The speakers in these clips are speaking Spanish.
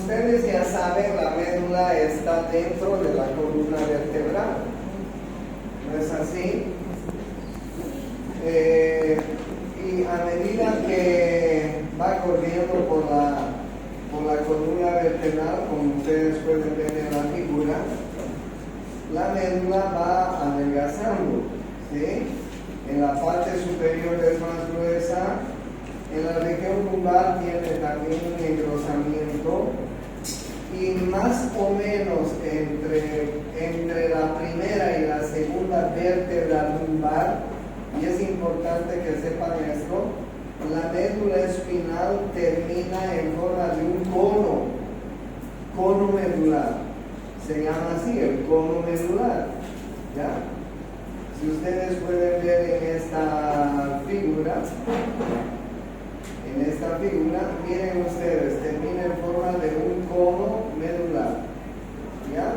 ustedes ya saben, la médula está dentro de la columna vertebral. ¿No es así? Y a medida que va corriendo por la columna vertebral, como ustedes pueden ver en la figura, la médula va adelgazando, ¿sí? En la parte superior es más gruesa, en la región lumbar tiene también un engrosamiento, y más o menos entre la primera y la segunda vértebra lumbar, y es importante que sepan esto, la médula espinal termina en forma de un cono medular. Se llama así, el cono medular. ¿Ya? Si ustedes pueden ver en esta figura, miren ustedes, termina en forma de un cono medular. ¿Ya?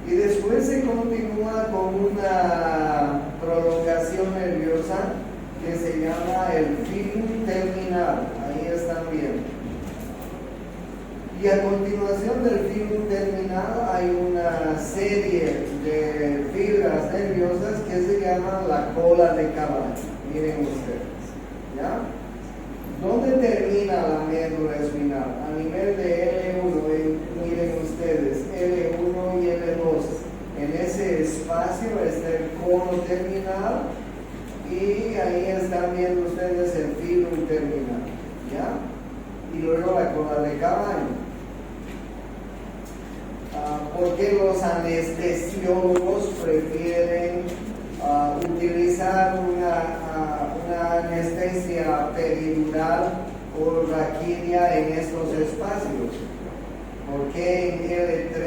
Y después se continúa con una prolongación nerviosa que se llama el filum terminal. Ahí están viendo. Y a continuación del filum terminal hay una serie de fibras nerviosas que se llaman la cola de caballo. Miren ustedes. ¿Ya? ¿Dónde termina la médula espinal? A nivel de L1, miren ustedes, L1 y L2. En ese espacio está el cono terminal y ahí están viendo ustedes el filum terminal. ¿Ya? Y luego la cola de caballo. ¿Por qué los anestesiólogos prefieren utilizar una anestesia peridural o raquídea en estos espacios? ¿Por qué en L3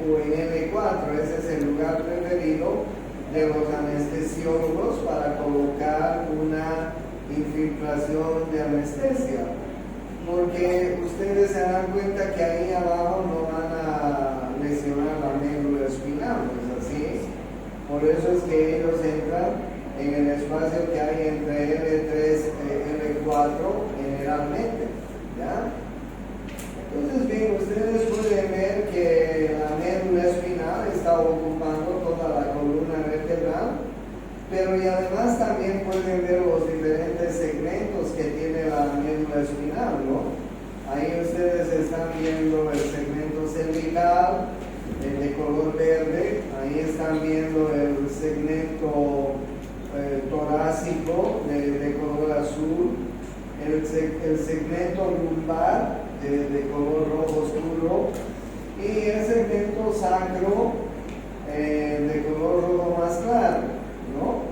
o en L4? Ese es el lugar preferido de los anestesiólogos para colocar una infiltración de anestesia. Porque ustedes se dan cuenta que ahí abajo no van a lesionar la médula espinal, ¿no es así? Por eso es que ellos entran en el espacio que hay entre L3 y L4 generalmente. ¿Ya? Entonces, bien, ustedes pueden ver que la médula espinal está ocupando toda la columna vertebral, pero y además también pueden ver los diferentes segmentos que tiene la médula espinal, ¿no? Ahí ustedes están viendo el segmento cervical, el de color verde, ahí están viendo el segmento torácico de color azul, el segmento lumbar de color rojo oscuro y el segmento sacro de color rojo más claro, ¿no?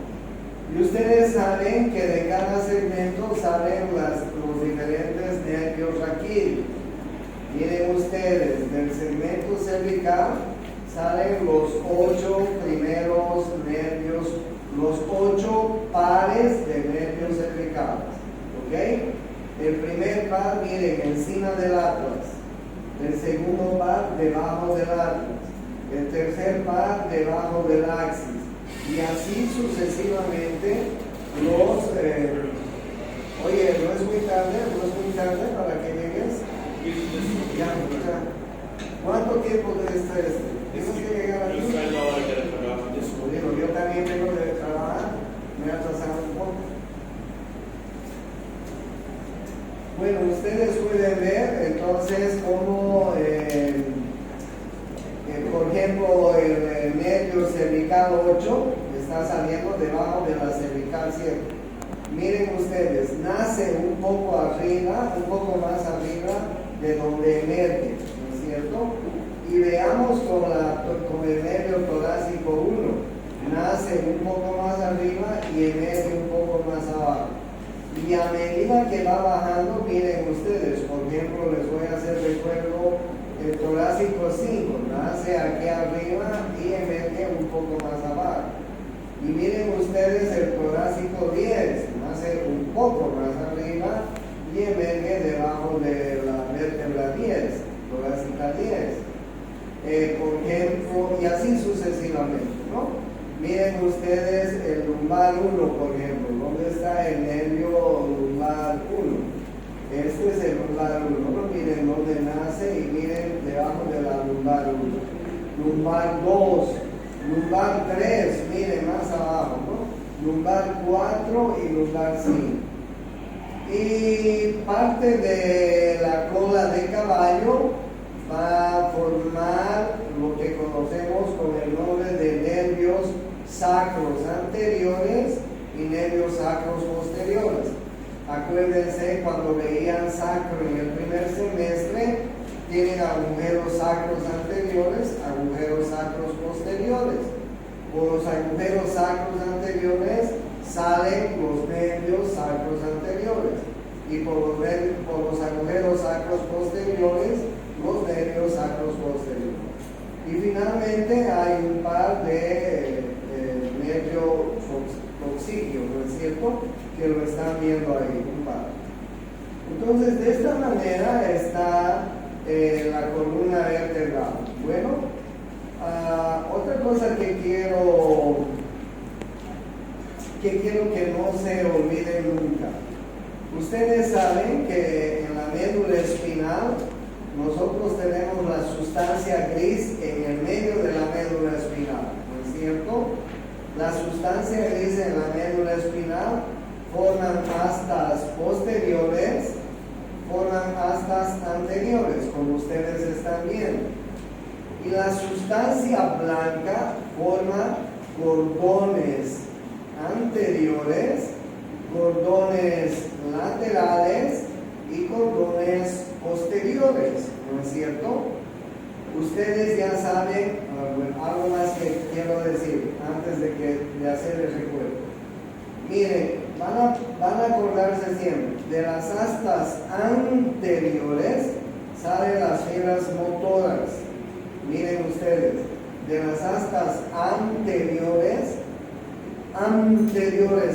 Y ustedes saben que de cada segmento salen los diferentes nervios raquídeos. Miren ustedes, del segmento cervical salen los 8 primeros nervios, los 8 pares de nervios cervicales. ¿Ok? El primer par, miren, encima del atlas. El segundo par, debajo del atlas. El tercer par, debajo del axis. Y así sucesivamente los... oye, ¿no es muy tarde para que llegues? Ya. ¿Cuánto tiempo debe estar este? ¿Tienes que llegar aquí? Yo también tengo que trabajar, me ha atrasado un poco. Bueno, ustedes pueden ver entonces cómo, por ejemplo, el nervio cervical 8 está saliendo debajo de la cervical 7. Miren ustedes, nace un poco arriba, un poco más arriba de donde emerge, ¿no es cierto? Y veamos con el nervio torácico 1, nace un poco más arriba y emerge un poco más abajo. Y a medida que va bajando, miren ustedes, por ejemplo, les voy a hacer recuerdo el torácico 5, nace aquí arriba y emerge un poco más abajo. Y miren ustedes el torácico 10, nace un poco más arriba y emerge debajo de la vértebra 10, torácica 10. Por ejemplo, y así sucesivamente, ¿no? Miren ustedes el lumbar 1, por ejemplo. ¿Dónde está el nervio lumbar 1? Este es el lumbar 1, miren dónde nace y miren debajo de la lumbar 1. Lumbar 2, lumbar 3, miren más abajo, ¿no? Lumbar 4 y lumbar 5. Y parte de la cola de caballo va a formar lo que conocemos con el nombre de nervios sacros anteriores y nervios sacros posteriores. Acuérdense cuando veían sacro en el primer semestre, tienen agujeros sacros anteriores, agujeros sacros posteriores. Por los agujeros sacros anteriores salen los nervios sacros anteriores y por los agujeros sacros posteriores los nervios sacros posteriores. Y finalmente hay un par de nervios toxicios, ¿no es cierto? Que lo están viendo ahí, un par. Entonces, de esta manera está la columna vertebral. Bueno, otra cosa que quiero que no se olvide nunca. Ustedes saben que en la médula espinal nosotros tenemos la sustancia gris en el medio de la médula espinal, ¿no es cierto? La sustancia gris en la médula espinal forman astas posteriores, forman astas anteriores, como ustedes están viendo. Y la sustancia blanca forma cordones anteriores, cordones laterales y cordones posteriores, ¿no es cierto? Ustedes ya saben, algo más que quiero decir antes de hacer el recuerdo. Miren, van a acordarse siempre, de las astas anteriores salen las fibras motoras. Miren ustedes, de las astas anteriores,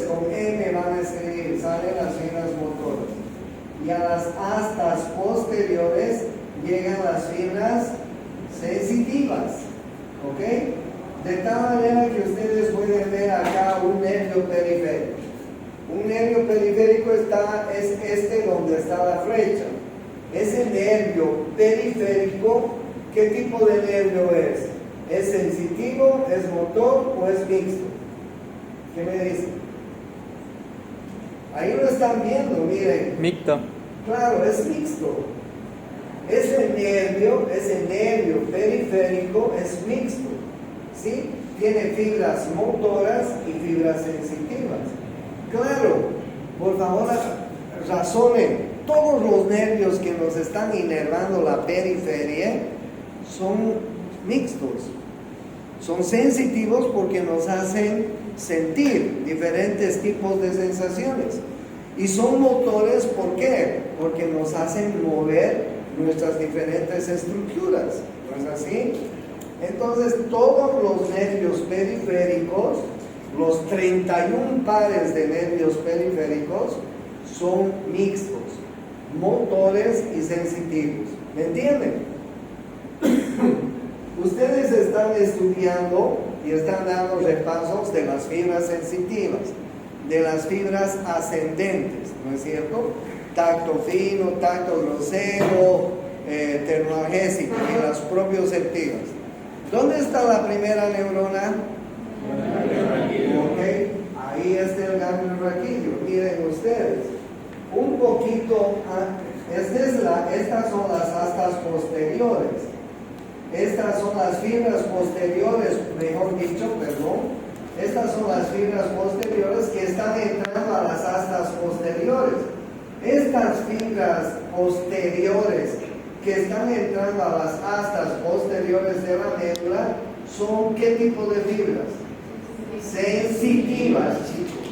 con M van a escribir, salen las fibras motoras. Y a las astas posteriores llegan las fibras sensitivas, ¿ok? De tal manera que ustedes pueden ver acá un nervio periférico. Un nervio periférico es este donde está la flecha. Ese nervio periférico, ¿qué tipo de nervio es? ¿Es sensitivo, es motor o es mixto? ¿Qué me dicen? Ahí lo están viendo, miren. Mixto. Claro, es mixto. Ese nervio periférico es mixto, ¿sí? Tiene fibras motoras y fibras sensitivas. Claro, por favor, razonen. Todos los nervios que nos están inervando la periferia son mixtos. Son sensitivos porque nos hacen sentir diferentes tipos de sensaciones. Y son motores, ¿por qué? Porque nos hacen mover nuestras diferentes estructuras, ¿no es así? Entonces, todos los nervios periféricos, los 31 pares de nervios periféricos, son mixtos, motores y sensitivos. ¿Me entienden? Ustedes están estudiando y están dando repasos de las fibras sensitivas, de las fibras ascendentes, ¿no es cierto? Tacto fino, tacto grosero, termoagésico y las propioceptivas. ¿Dónde está la primera neurona? Okay. Ahí está el ganglio raquídeo. Miren ustedes, un poquito, estas son las astas posteriores. Estas son las fibras posteriores, mejor dicho, perdón. Estas son las fibras posteriores que están entrando a las astas posteriores. Estas fibras posteriores que están entrando a las astas posteriores de la médula son ¿qué tipo de fibras? Sensitivas, chicos.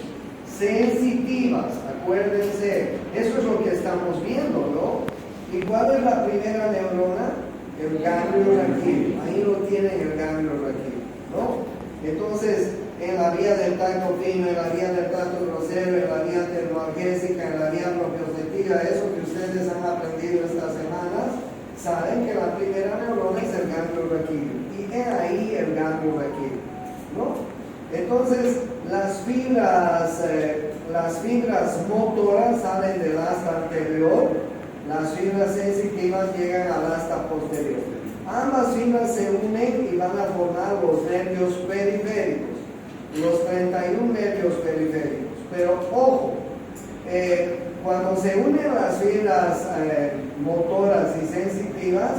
Sensitivas, acuérdense. Eso es lo que estamos viendo, ¿no? ¿Y cuál es la primera neurona? El ganglio raquídeo. Ahí lo tienen, el ganglio raquídeo, ¿no? Entonces, en la vía del tacto fino, en la vía del tacto grosero, en la vía termoagésica, en la vía propioceptiva, eso que ustedes han aprendido estas semanas, saben que la primera neurona es el ganglio raquídeo. Y es ahí el ganglio raquídeo, ¿no? Entonces, las fibras las fibras motoras salen del asta anterior, las fibras sensitivas llegan al asta posterior. Ambas fibras se unen y van a formar los nervios periféricos, los 31 nervios periféricos. Pero ojo, cuando se unen las fibras motoras y sensitivas,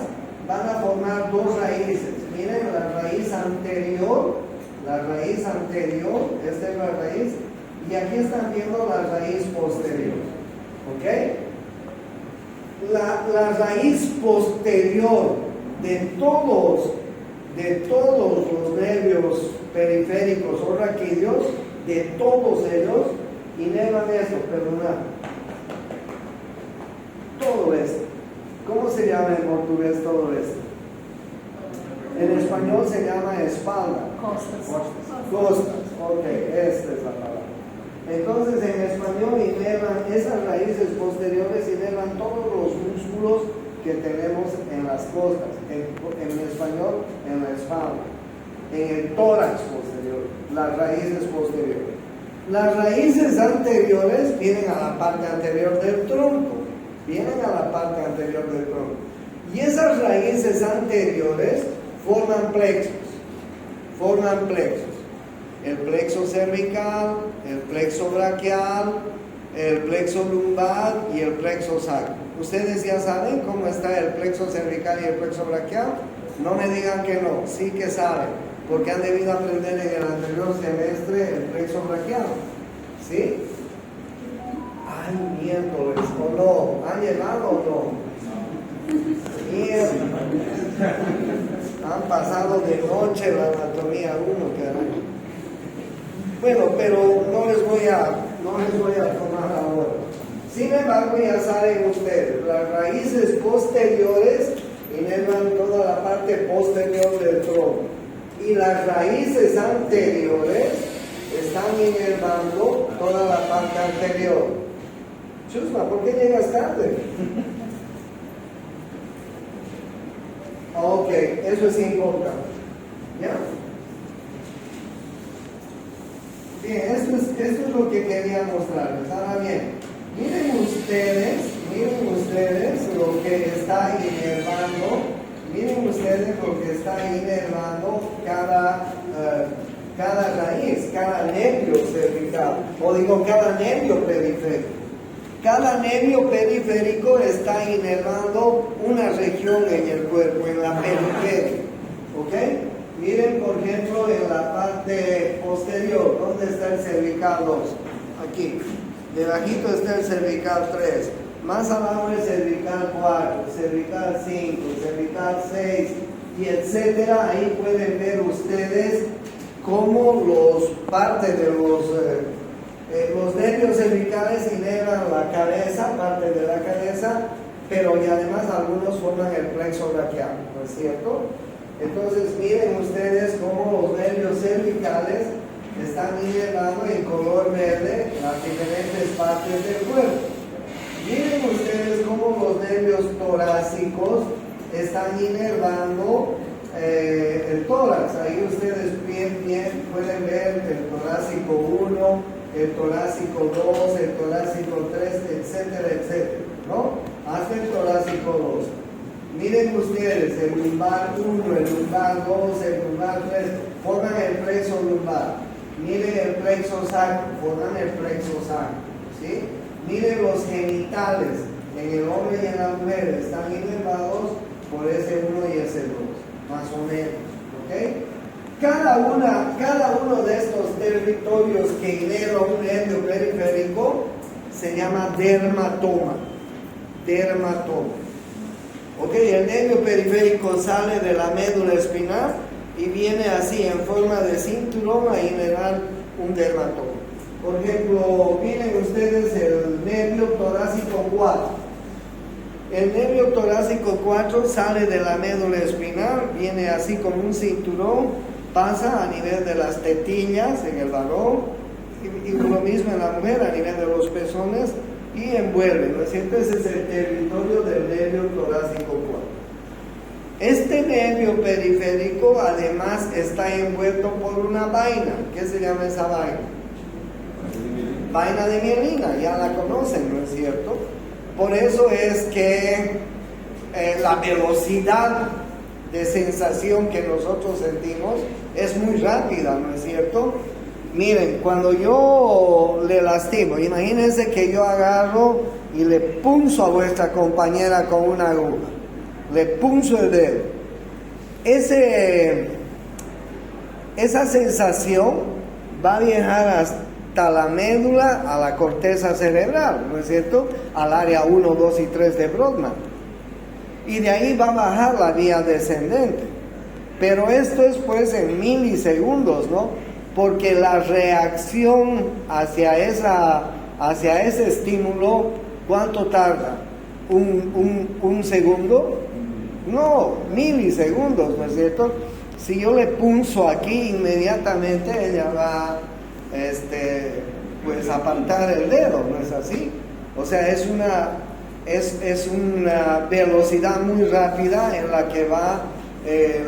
van a formar dos raíces. Miren la raíz anterior, esta es la raíz, y aquí están viendo la raíz posterior. ¿Ok? La raíz posterior de todos los nervios periféricos o raquídeos, de todos ellos, inervan esto, perdonad. Todo esto. ¿Cómo se llama en portugués todo esto? En español se llama espalda. Costas. Ok, esta es la palabra. Entonces en español inervan esas raíces posteriores, inervan todos los músculos que tenemos en las costas. En español, en la espalda. En el tórax posterior, las raíces posteriores. Las raíces anteriores vienen a la parte anterior del tronco. Y esas raíces anteriores forman plexos. El plexo cervical, el plexo braquial, el plexo lumbar y el plexo sacro. ¿Ustedes ya saben cómo está el plexo cervical y el plexo braquial? No me digan que no, sí que saben, porque han debido aprender en el anterior semestre el plexo braquial. ¿Sí? Ay, miércoles, o no, ¿han llegado o no? Mierda. Han pasado de noche la anatomía 1, caray. Bueno, pero no les voy a tomar ahora. Sin embargo, ya saben ustedes, las raíces posteriores inervan toda la parte posterior del tronco. Y las raíces anteriores están inervando toda la parte anterior. Chusma, ¿por qué llegas tarde? Ok, eso es importante. ¿Ya? Bien, esto es lo que quería mostrarles. Ahora bien, miren ustedes lo que está inervando, cada raíz, cada nervio cervical, o digo cada nervio periférico. Cada nervio periférico está inervando una región en el cuerpo, en la periferia. ¿Ok? Miren, por ejemplo, en la parte posterior, ¿dónde está el cervical 2? Aquí. Debajito está el cervical 3. Más abajo el cervical 4, cervical 5, cervical 6, y etcétera. Ahí pueden ver ustedes cómo parte de los nervios cervicales inervan la cabeza, parte de la cabeza, pero y además algunos forman el plexo braquial, ¿no es cierto? Entonces miren ustedes cómo los nervios cervicales están inervando en color verde las diferentes partes del cuerpo. Miren ustedes cómo los nervios torácicos están inervando el tórax. Ahí ustedes bien pueden ver el torácico 1, el torácico 2, el torácico 3, etcétera, ¿no? Hasta el torácico 2. Miren ustedes, el lumbar 1, el lumbar 2, el lumbar 3, forman el plexo lumbar. Miren el plexo sacro, forman el plexo sacro, ¿sí? Miren los genitales, en el hombre y en la mujer, están inervados por ese 1 y ese 2, más o menos, ¿ok? Cada uno de estos territorios que inerva un nervio periférico se llama dermatoma. Ok, el nervio periférico sale de la médula espinal y viene así en forma de cinturón a inervar un dermatoma. Por ejemplo, miren ustedes el nervio torácico 4. El nervio torácico 4 sale de la médula espinal, viene así como un cinturón, pasa a nivel de las tetillas en el varón y lo mismo en la mujer a nivel de los pezones y envuelve, ¿no es cierto? Ese es el territorio del nervio torácico 4. Este nervio periférico además está envuelto por una vaina. ¿Qué se llama esa vaina? vaina de mielina, ya la conocen, ¿no es cierto? Por eso es que la velocidad de sensación que nosotros sentimos es muy rápida, ¿no es cierto? Miren, cuando yo le lastimo, imagínense que yo agarro y le punzo a vuestra compañera con una aguja, le punzo el dedo. Esa sensación va a viajar hasta la médula, a la corteza cerebral, ¿no es cierto? Al área 1, 2 y 3 de Brodmann. Y de ahí va a bajar la vía descendente. Pero esto es pues en milisegundos, ¿no? Porque la reacción hacia ese estímulo, ¿cuánto tarda? ¿Un segundo? No, milisegundos, ¿no es cierto? Si yo le punzo aquí, inmediatamente ella va pues apartar el dedo, ¿no es así? O sea, es una velocidad muy rápida en la que va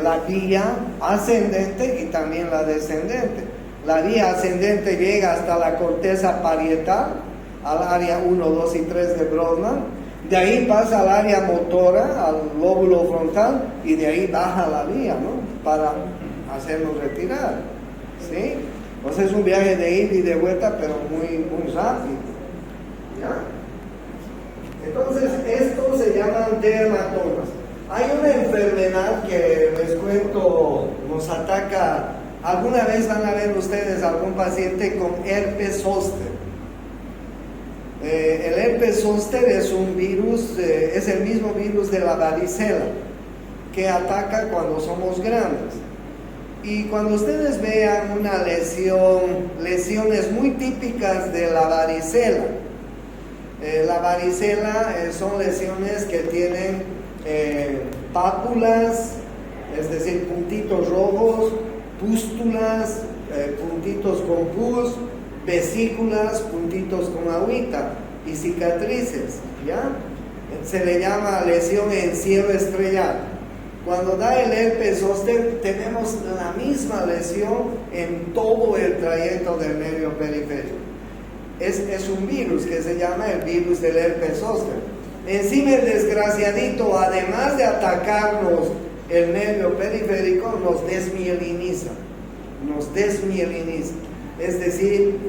la vía ascendente y también la descendente. La vía ascendente llega hasta la corteza parietal, al área 1, 2 y 3 de Brodmann. De ahí pasa al área motora, al lóbulo frontal, y de ahí baja la vía, ¿no? Para hacernos retirar, ¿sí? O sea, es un viaje de ida y de vuelta, pero muy, muy rápido, ¿ya? Entonces, estos se llaman dermatomas. Hay una enfermedad que les cuento, nos ataca. ¿Alguna vez van a ver ustedes algún paciente con herpes zóster? El herpes zóster es un virus, es el mismo virus de la varicela, que ataca cuando somos grandes. Y cuando ustedes vean una lesiones muy típicas de la varicela, son lesiones que tienen pápulas, es decir, puntitos rojos, pústulas, puntitos con pus, vesículas, puntitos con agüita y cicatrices, ¿ya? Se le llama lesión en cielo estrellado. Cuando da el herpes zóster, tenemos la misma lesión en todo el trayecto del medio periférico. Es un virus que se llama el virus del herpes zóster. Encima el desgraciadito, además de atacarnos el medio periférico, nos desmieliniza. Es decir,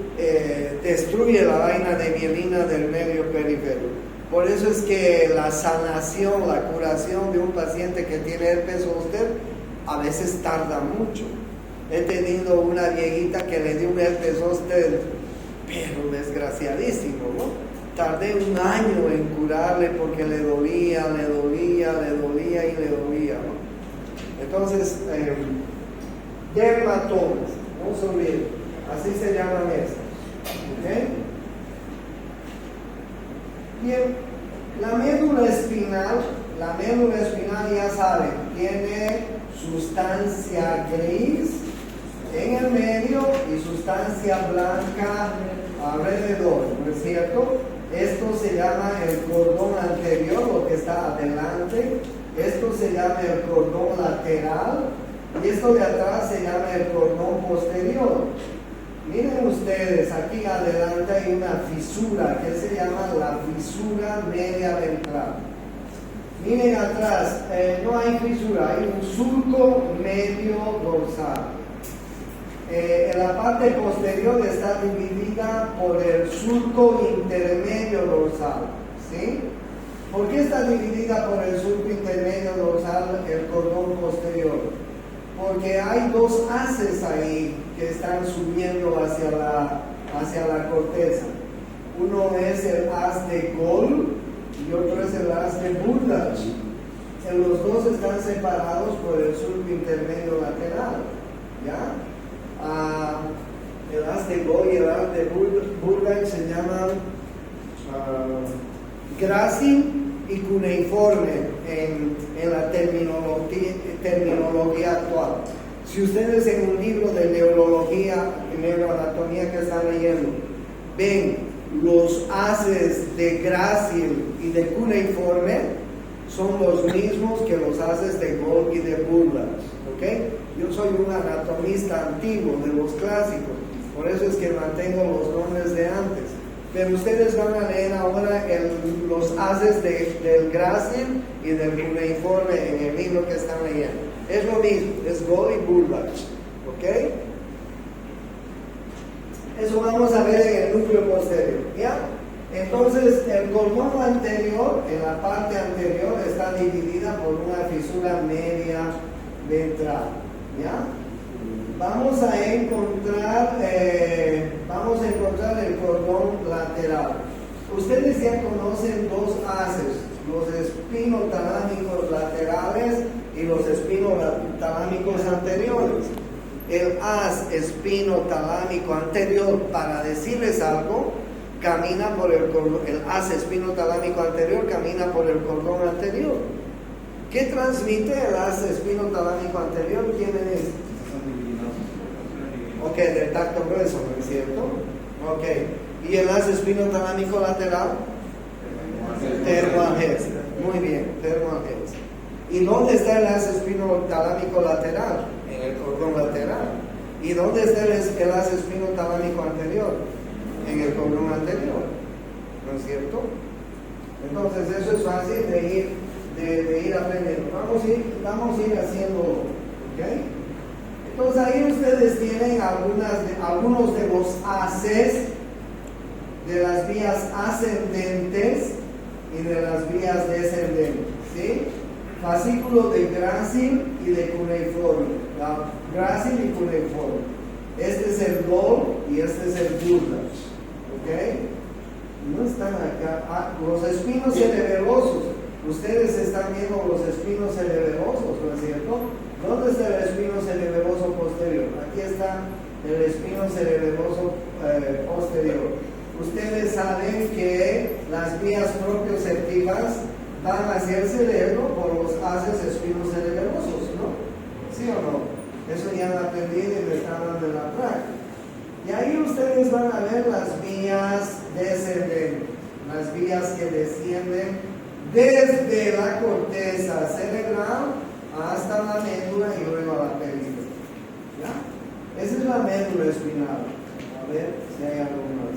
destruye la vaina de mielina del medio periférico. Por eso es que la sanación, la curación de un paciente que tiene herpes zóster a veces tarda mucho. He tenido una viejita que le dio un herpes zóster, pero desgraciadísimo, ¿no? Tardé un año en curarle porque le dolía, ¿no? Entonces, dermatomas, no se olviden, así se llaman estos. ¿Okay? Bien, la médula espinal ya saben, tiene sustancia gris en el medio y sustancia blanca alrededor, ¿no es cierto? Esto se llama el cordón anterior, lo que está adelante. Esto se llama el cordón lateral y esto de atrás se llama el cordón posterior. Miren ustedes, aquí adelante hay una fisura que se llama la fisura media ventral. Miren atrás, no hay fisura, hay un surco medio dorsal. En la parte posterior está dividida por el surco intermedio dorsal, ¿sí? ¿Por qué está dividida por el surco intermedio dorsal el cordón posterior? Porque hay dos haces ahí que están subiendo hacia la corteza. Uno es el haz de Gold y otro es el haz de Burlach. Los dos están separados por el surco intermedio lateral, ¿ya? El haz de Gold y el haz de Burlach se llaman grácil y cuneiforme en la terminología actual. Si ustedes en un libro de neurología y neuroanatomía que están leyendo ven los haces de grácil y de cuneiforme, son los mismos que los haces de Gold y de Burlach, ¿ok? Yo soy un anatomista antiguo de los clásicos, por eso es que mantengo los nombres de antes. pero ustedes van a leer ahora los haces del grácil y del cuneiforme en el libro que están leyendo. Es lo mismo, es Gol y Bulbach, ¿ok? Eso vamos a ver en el núcleo posterior, ¿ya? Entonces, el colmón anterior, en la parte anterior, está dividida por una fisura media ventral, ¿ya? Vamos a encontrar el cordón lateral. Ustedes ya conocen dos haces, los espinotalámicos laterales y los espinotalámicos anteriores. El haz espinotalámico anterior, para decirles algo, camina por el cordón. El haz espinotalámico anterior camina por el cordón anterior. ¿Qué transmite el haz espinotalámico anterior? ¿Quién es? Ok, del tacto grueso, ¿no es cierto? Ok. ¿Y el haz espinotalámico lateral? Termoalgés. Muy bien, termoalgés. ¿Y dónde está el haz espinotalámico lateral? En el cordón lateral. ¿Y dónde está el haz espinotalámico anterior? En el cordón anterior. ¿No es cierto? Entonces eso es fácil de ir aprendiendo. Vamos a ir haciéndolo. ¿Ok? Entonces ahí ustedes tienen algunos de los haces de las vías ascendentes y de las vías descendentes, ¿sí? Fascículo de grácil y de cuneiforme, grácil y cuneiforme. Este es el Gol y este es el Bulbach, ¿ok? No están acá. Los espinos cerebelosos. Ustedes están viendo los espinos cerebelosos, ¿no es cierto? ¿Dónde está el espino cerebeloso posterior? Aquí está el espino cerebeloso posterior. Ustedes saben que las vías propioceptivas van hacia el cerebro por los haces espinos cerebelosos, ¿no? ¿Sí o no? Eso ya lo aprendí y me están dando en la práctica. Y ahí ustedes van a ver las vías descendentes, las vías que descienden desde la corteza cerebral hasta la médula y luego a la periferia. ¿Ya? Esa es la médula espinal. A ver si hay algo más.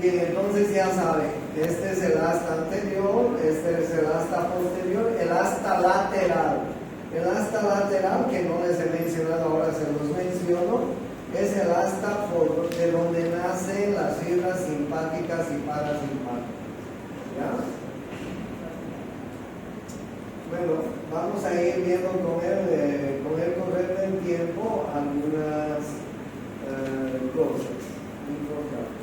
Bien, entonces ya saben, este es el asta anterior, este es el asta posterior, el asta lateral. El asta lateral, que no les he mencionado ahora, se los menciono, es el asta de donde nacen las fibras simpáticas y parasimpáticas. ¿Ya? Bueno, vamos a ir viendo con el correr del tiempo algunas cosas importantes.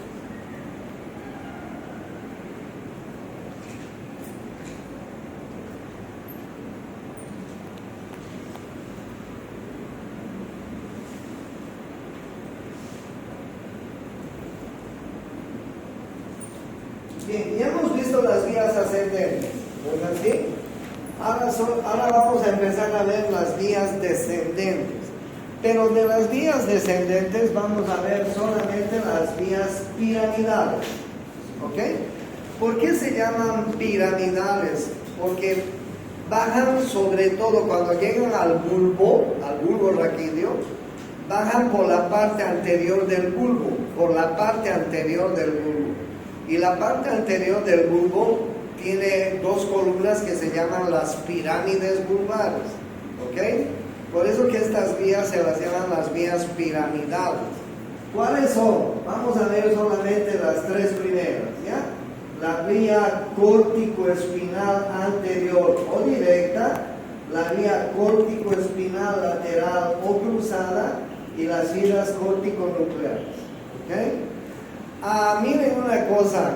Bien, ya hemos visto las vías ascendentes, ¿no es así? Ahora vamos a empezar a ver las vías descendentes. Pero de las vías descendentes vamos a ver solamente las vías piramidales. ¿Ok? ¿Por qué se llaman piramidales? Porque bajan sobre todo cuando llegan al bulbo raquídeo, bajan por la parte anterior del bulbo, Y la parte anterior del bulbo tiene dos columnas que se llaman las pirámides bulbares, ¿ok? Por eso que estas vías se las llaman las vías piramidales. ¿Cuáles son? Vamos a ver solamente las tres primeras, ¿ya? La vía córtico-espinal anterior o directa, la vía córtico-espinal lateral o cruzada y las fibras córtico-nucleares, ¿ok? Miren una cosa.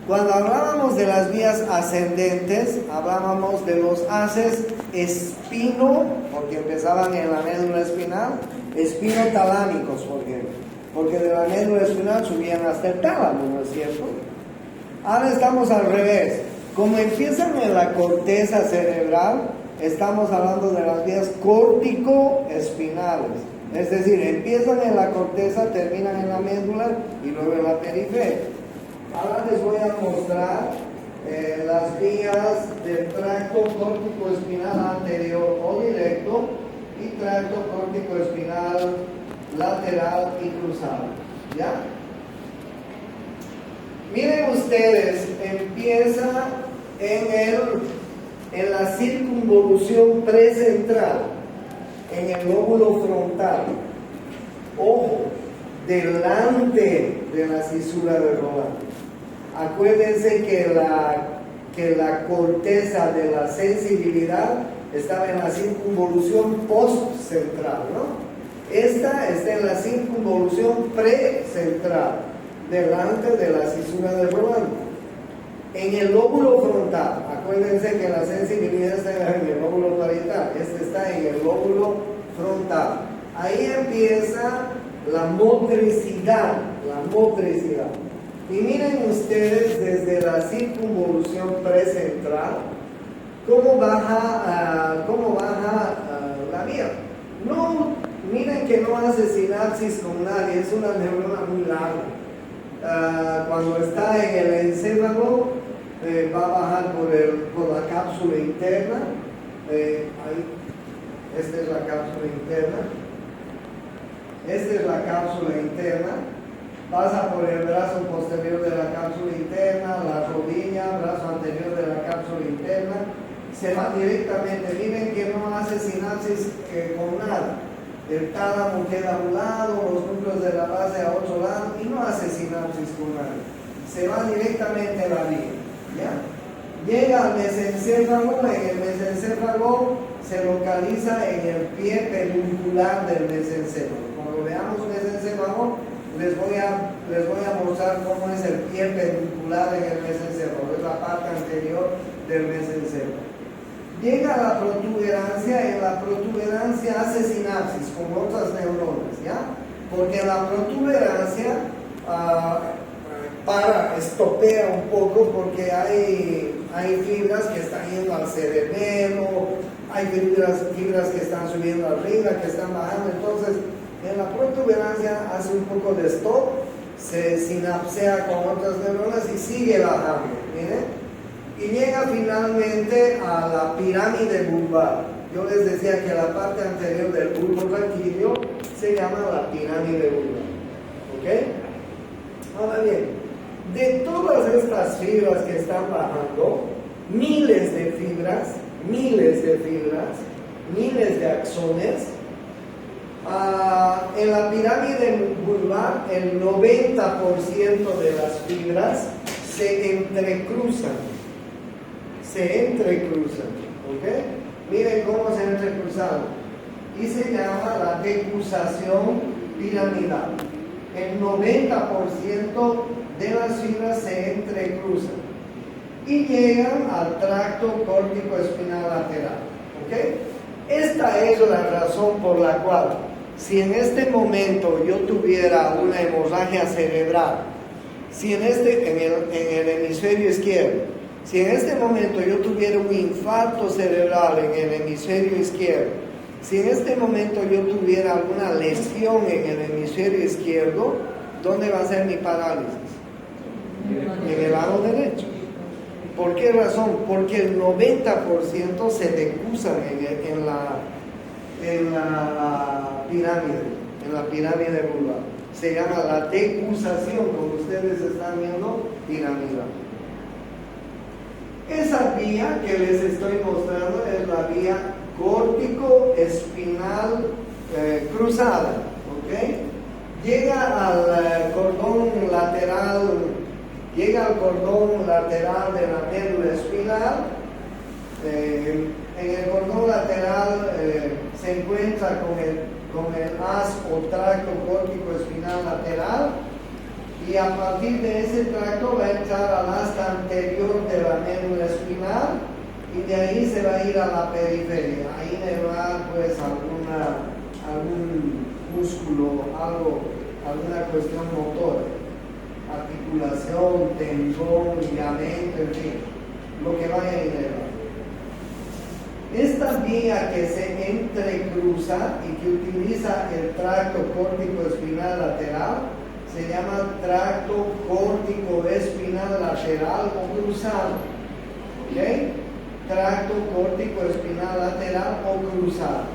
Cuando hablábamos de las vías ascendentes, hablábamos de los haces espino, porque empezaban en la médula espinal, espinotalámicos, por ejemplo, porque de la médula espinal subían hasta el tálamo, ¿no es cierto? Ahora estamos al revés. Como empiezan en la corteza cerebral, estamos hablando de las vías córtico-espinales. Es decir, empiezan en la corteza, terminan en la médula y luego en la periferia. Ahora les voy a mostrar las vías del tracto córtico-espinal anterior o directo y tracto córtico-espinal lateral y cruzado. ¿Ya? Miren ustedes, empieza en la circunvolución precentral, en el lóbulo frontal. Ojo, delante de la cisura de Roland. Acuérdense que la corteza de la sensibilidad estaba en la circunvolución postcentral, ¿no? Esta está en la circunvolución precentral, delante de la cisura de Roland. En el lóbulo frontal, acuérdense que la sensibilidad está en el lóbulo parietal, este está en el lóbulo frontal. Ahí empieza la motricidad, Y miren ustedes desde la circunvolución precentral cómo baja la vía. No, miren que no hace sinapsis con nadie, es una neurona muy larga. Cuando está en el encéfalo, va a bajar por la cápsula interna. Esta es la cápsula interna. Pasa por el brazo posterior de la cápsula interna, la rodilla, brazo anterior de la cápsula interna. Se va directamente. Miren que no hace sinapsis con nada. El tálamo queda a un lado, los núcleos de la base a otro lado, y no hace sinapsis con nada. Se va directamente a la vía. ¿Ya? Llega al mesencéfalo. En el mesencéfalo se localiza en el pie peduncular del mesencéfalo. Cuando veamos mesencéfalo, les voy a mostrar cómo es el pie peduncular en el mesencéfalo. Es la parte anterior del mesencéfalo. Llega a la protuberancia. En la protuberancia hace sinapsis con otras neuronas, ¿ya? Porque la protuberancia estopea un poco, porque hay fibras que están yendo al cerebelo, hay fibras que están subiendo arriba, que están bajando. Entonces, en la protuberancia hace un poco de stop, se sinapsea con otras neuronas y sigue bajando. ¿Miren? Y llega finalmente a la pirámide vulvar. Yo les decía que la parte anterior del bulbo raquídeo se llama la pirámide vulvar. ¿Ok? Ahora bien, de todas estas fibras que están bajando, miles de fibras, miles de axones, en la pirámide vulvar el 90% de las fibras se entrecruzan. ¿Ok? Miren cómo se entrecruzan. Y se llama la decruzación piramidal. El 90% de las fibras se entrecruzan y llegan al tracto córtico espinal lateral. ¿Ok? Esta es la razón por la cual, si en este momento yo tuviera una hemorragia cerebral, si en el hemisferio izquierdo, si en este momento yo tuviera un infarto cerebral en el hemisferio izquierdo, si en este momento yo tuviera alguna lesión en el hemisferio izquierdo, ¿dónde va a ser mi parálisis? En el lado derecho. ¿Por qué razón? Porque el 90% se decrusan en la pirámide vulvar. Se llama la decruzación, como ustedes están viendo, piramidal. Esa vía que les estoy mostrando es la vía córtico-espinal cruzada. ¿Ok? Llega al cordón lateral de la médula espinal. En el cordón lateral se encuentra con el haz o tracto córtico espinal lateral, y a partir de ese tracto va a entrar al asta anterior de la médula espinal, y de ahí se va a ir a la periferia. Ahí le va a dar pues algún músculo, alguna cuestión motora, articulación, tendón, ligamento, en fin, lo que vaya a inervar. Esta vía que se entrecruza y que utiliza el tracto córtico espinal lateral se llama tracto córtico espinal lateral o cruzado. ¿Ok? Tracto córtico espinal lateral o cruzado.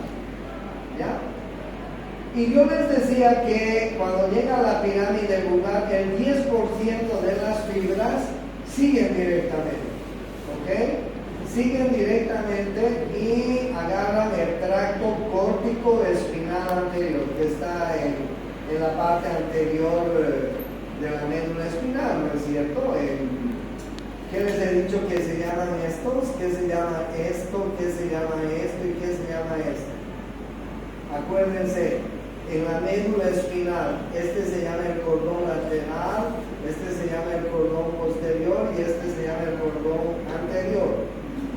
¿Ya? Y yo les decía que cuando llega a la pirámide vulvar, el 10% de las fibras siguen directamente, ¿ok? Siguen directamente y agarran el tracto córtico espinal anterior, que está en la parte anterior de la médula espinal, ¿no es cierto? ¿Qué les he dicho que se llaman estos? ¿Qué se llama esto? ¿Qué se llama esto? ¿Y qué se llama esto? Acuérdense, en la médula espinal, este se llama el cordón lateral, este se llama el cordón posterior y este se llama el cordón anterior.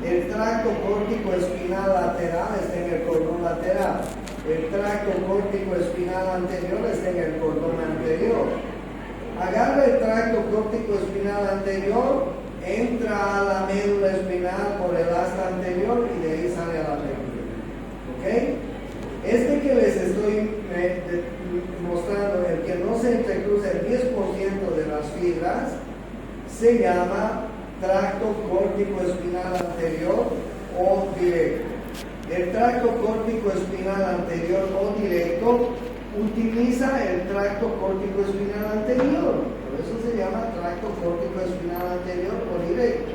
El tracto córtico espinal lateral está en el cordón lateral. El tracto córtico espinal anterior está en el cordón anterior. Agarra el tracto córtico espinal anterior, entra a la médula espinal por el asta anterior y de ahí sale a la médula. ¿Ok? Este que les estoy mostrando, el que no se entrecruza el 10% de las fibras, se llama tracto córtico espinal anterior o directo. El tracto córtico espinal anterior o directo utiliza el tracto córtico espinal anterior, por eso se llama tracto córtico espinal anterior o directo.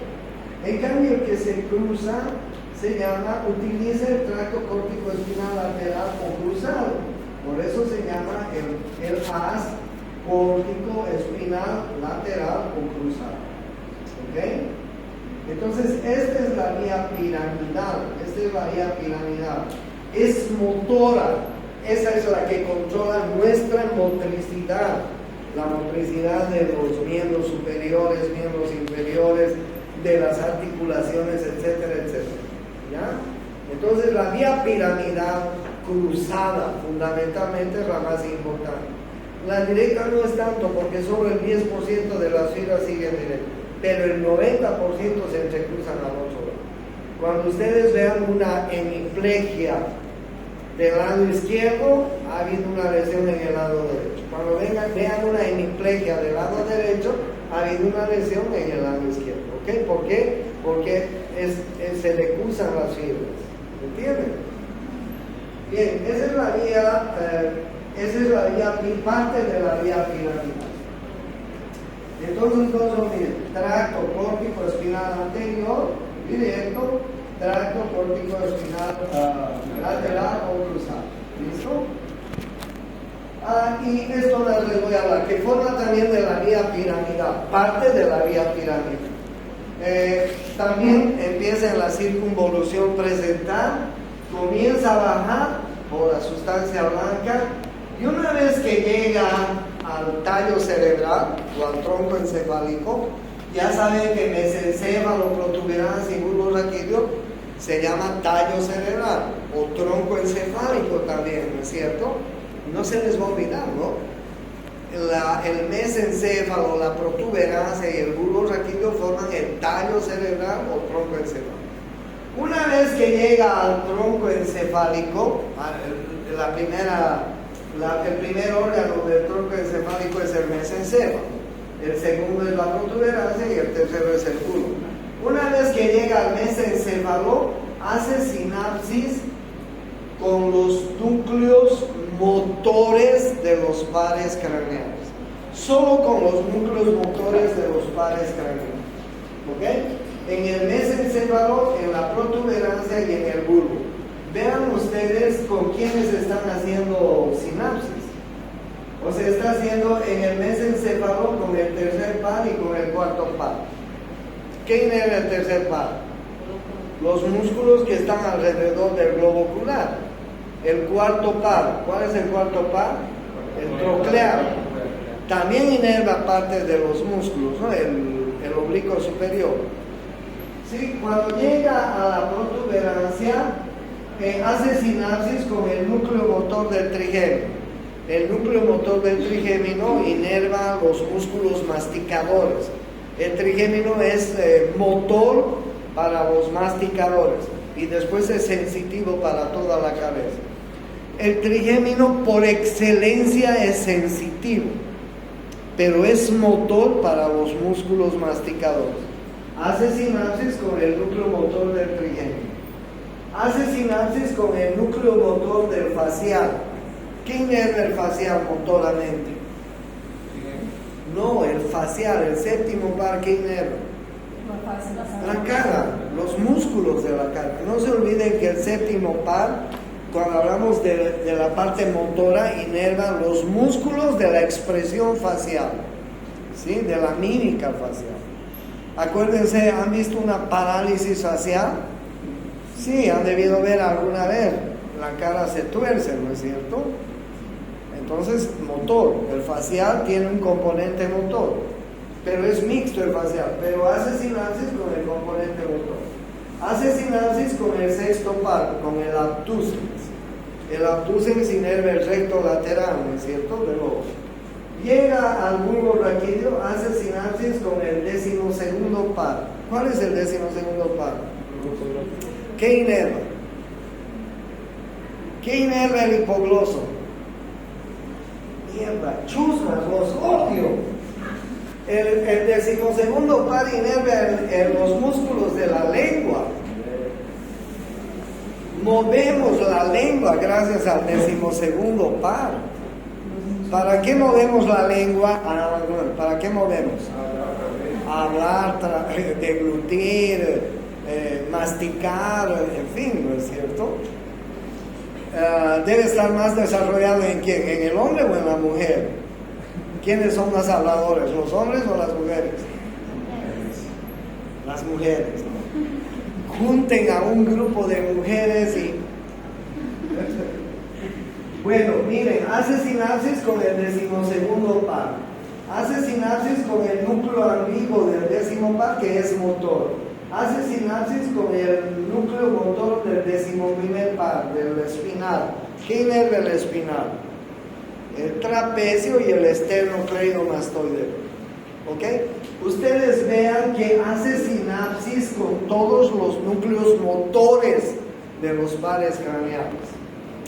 En cambio, el que se cruza utiliza el tracto córtico espinal lateral o cruzado, por eso se llama el haz córtico espinal lateral o cruzado. ¿Ok? Entonces, esta es la vía piramidal, es motora, esa es la que controla nuestra motricidad, la motricidad de los miembros superiores, miembros inferiores, de las articulaciones, etcétera, etcétera. ¿Ya? Entonces, la vía piramidal cruzada, fundamentalmente, es la más importante. La directa no es tanto, porque solo el 10% de las fibras siguen directas, pero el 90% se entrecruzan al otro lado. Cuando ustedes vean una hemiplegia del lado izquierdo, ha habido una lesión en el lado derecho. Cuando vean una hemiplegia del lado derecho, ha habido una lesión en el lado izquierdo. ¿Ok? ¿Por qué? Porque se le cruzan las fibras. ¿Entienden? Bien, esa es la vía, parte de la vía piramidal. Entonces, todos miren, tracto córtico espinal anterior, directo, tracto córtico espinal lateral o cruzado. ¿Listo? Y esto les voy a hablar, que forma también de la vía piramidal, parte de la vía piramidal. También empieza en la circunvolución presental, comienza a bajar por la sustancia blanca, y una vez que llega al tallo cerebral o al tronco encefálico, ya saben que mesencéfalo, protuberancia y bulbo raquídeo se llama tallo cerebral o tronco encefálico también, ¿no es cierto? No se les va a olvidar, ¿no? El mesencéfalo, la protuberancia y el bulbo raquídeo forman el tallo cerebral o tronco encefálico. Una vez que llega al tronco encefálico, el primer órgano del tronco encefálico es el mesencéfalo, el segundo es la protuberancia y el tercero es el bulbo. Una vez que llega al mesencéfalo, hace sinapsis con los núcleos motores de los pares craneales, solo con los núcleos motores de los pares craneales. ¿Ok? En el mesencéfalo, en la protuberancia y en el bulbo. Vean ustedes con quiénes están haciendo sinapsis. O sea, está haciendo en el mesencéfalo con el tercer par y con el cuarto par. ¿Quién era el tercer par? Los músculos que están alrededor del globo ocular. El cuarto par, ¿cuál es el cuarto par? El troclear. También inerva parte de los músculos, ¿no? El oblicuo superior. ¿Sí? Cuando llega a la protuberancia, hace sinapsis con el núcleo motor del trigémino. El núcleo motor del trigémino inerva los músculos masticadores. El trigémino es motor para los masticadores y después es sensitivo para toda la cabeza. El trigémino por excelencia es sensitivo, pero es motor para los músculos masticadores. Hace sinapsis con el núcleo motor del trigémino. Hace sinapsis con el núcleo motor del facial, ¿Qué inerva el facial motoramente? No, el facial, el séptimo par, ¿qué inerva? La cara, los músculos de la cara. No se olviden que el séptimo par, cuando hablamos de la parte motora, inerva los músculos de la expresión facial, ¿sí? De la mímica facial. Acuérdense, ¿han visto una parálisis facial? Sí, han debido ver alguna vez. La cara se tuerce, ¿no es cierto? Entonces, motor. El facial tiene un componente motor, pero es mixto el facial, pero hace sinapsis con el componente motor. Hace sinapsis con el sexto par, con el abducens. El abducens inerva el recto lateral, ¿no es cierto? Del ojo. Llega al bulbo raquídeo, hace sinapsis con el 12º par. ¿Cuál es el 12º par? ¿Qué inerva? ¿Qué inerva el hipogloso? Mierda, chusmas, los odio. El 12º par inerva los músculos de la lengua. Movemos la lengua gracias al 12º par. ¿Para qué movemos la lengua? ¿Para qué movemos? Hablar, deglutir, masticar, en fin, ¿no es cierto? Debe estar más desarrollado ¿en quién? ¿En el hombre o en la mujer? ¿Quiénes son más habladores, los hombres o las mujeres? Las mujeres, ¿no? Junten a un grupo de mujeres y... Bueno, miren, hace sinapsis con el 12º par. Hace sinapsis con el núcleo ambiguo del 10º par, que es motor. Hace sinapsis con el núcleo motor del 11º par, del espinal. ¿Qué inerva el espinal? El trapecio y el esternocleidomastoideo. ¿Ok? Ustedes vean que hace sinapsis con todos los núcleos motores de los pares craneales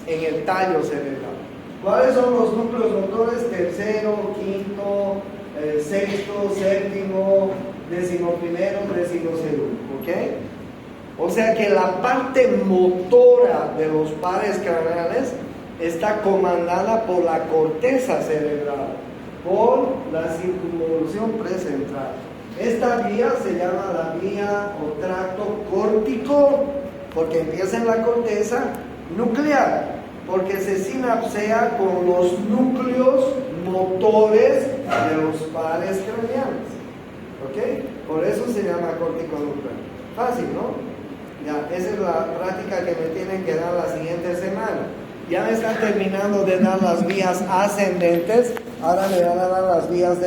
en el tallo cerebral. ¿Cuáles son los núcleos motores? Tercero, quinto, sexto, séptimo, 11º, 12º. ¿Ok? O sea que la parte motora de los pares craneales está comandada por la corteza cerebral, por la circunvolución precentral. Esta vía se llama la vía o tracto córtico, porque empieza en la corteza nuclear, porque se sinapsea con los núcleos motores de los pares craneales. ¿Ok? Por eso se llama córtico nuclear. Fácil, ¿no? Ya, esa es la práctica que me tienen que dar la siguiente semana. Ya me están terminando de dar las vías ascendentes, ahora me van a dar las vías